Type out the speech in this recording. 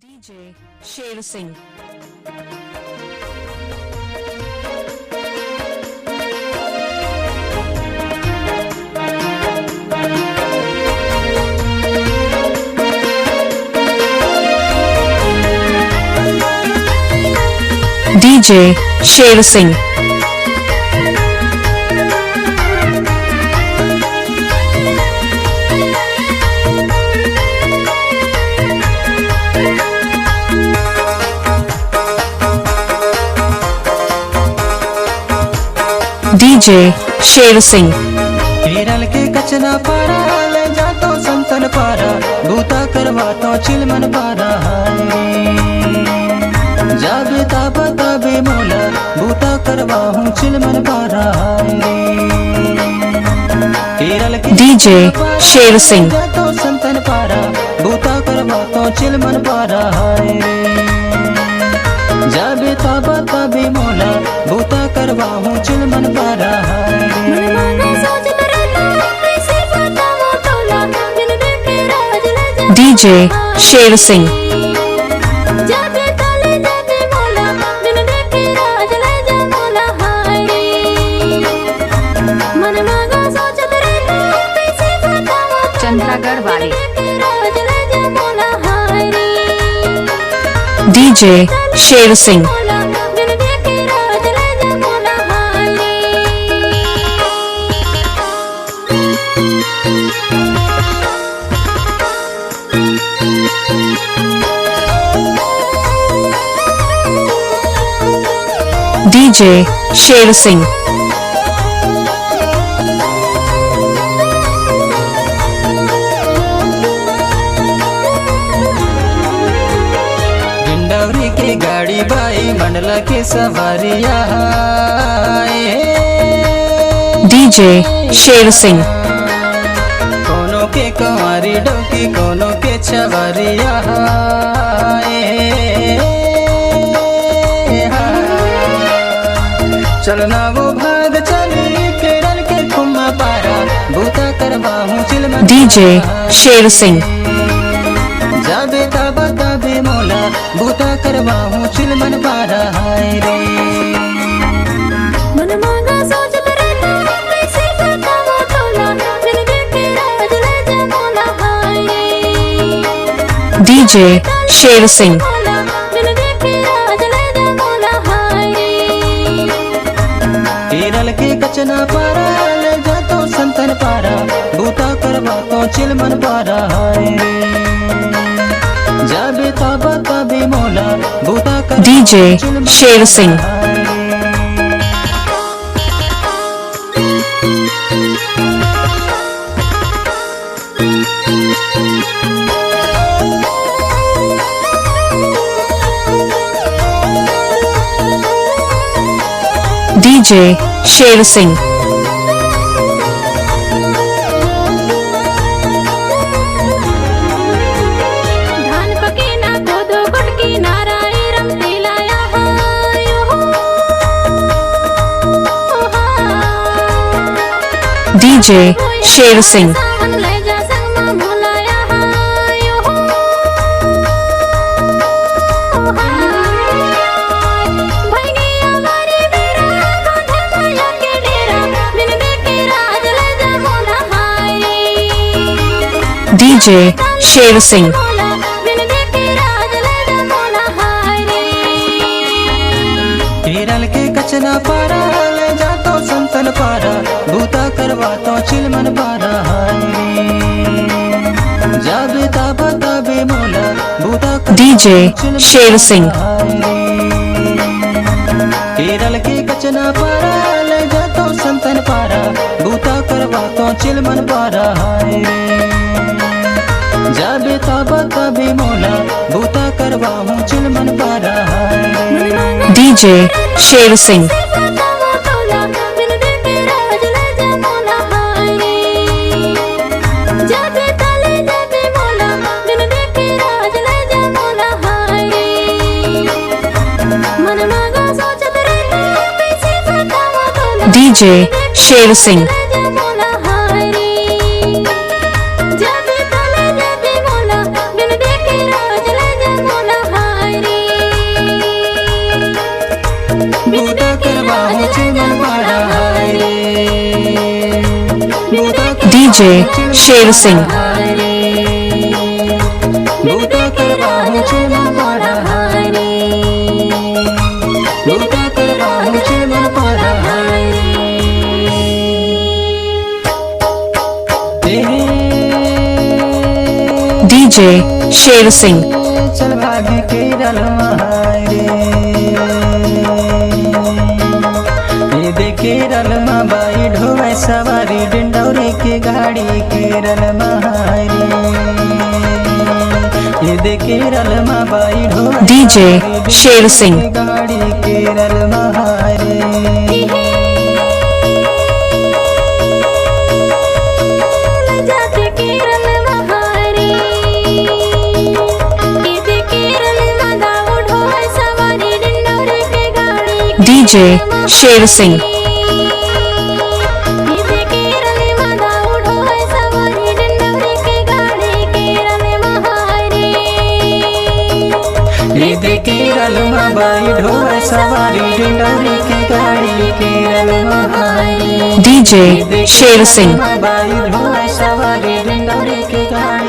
DJ shersingh. DJ shersingh. DJ shersingh. Kerala के कचना पारा ले जातो संतन पारा बूता करवातो चिलमन पारा जाबे ताबा ताबे मोला बूता करवाहूं चिलमन पारा केरल के DJ shersingh. जातो संतन पारा बूता करवातो चिलमन पारा जाबे ताबा ताबे मोला बूता करवाहूं चिलमन पारा DJ shersingh. चंद्रागढ़ वाली DJ shersingh. DJ shersingh. Dindori के गाड़ी बाई मंडला के सवारिया DJ shersingh. कोनो के कंवारी डोकी कोनो के छवारिया चलना वो भाग चली केरल के खुम्मा पारा बूता करवाहूं चिलमन DJ shersingh. जाबे ताबा ताबे मोला बूता करवाहूं चिलमन पारा रे DJ shersingh. केरल के कचना पारा ले जातो संतन पारा बूता करवातो चिलमन पारा जाबे ताबा ताबे मोला बूता DJ shersingh. DJ shersingh. DJ shersingh. DJ shersingh. Kerala के कचना पारा ले जातो संतन पारा बूता करवातो चिलमन पारा जाबे ताबा ताबे मोला बूता DJ shersingh. केरल के कचना पारा ले जातो संतन पारा बूता करवातो चिलमन पारा जाबे ताबा ताबे मोला बूता करवाहूं चिलमन पारा DJ shersingh. DJ shersingh. जब तले जब मोला बिन देखे राज ले जा मोला शेर सिंह बूता करवाऊं चिलमन पारा हाय रे बूता करवाऊं चिलमन पारा हाय रे डीजे शेर सिंह चल भागी के रलमा हाय रे ये देखे रलमा बाई ढोवे सवारी डिंडौरे के गाड़ी के रलमा हाय रे ये देखे रलमा बाई ढोवे डीजे शेर सिंह गाड़ी के रलमा हाय रे डीजे शेर सिंह ये देखे रलमा बाई ढोवे सवारी डिंडौरे के गाड़ी के रलमा हाय रे डीजे शेर सिंह बाई ढोवे सवारी डिंडौरे के गाड़ी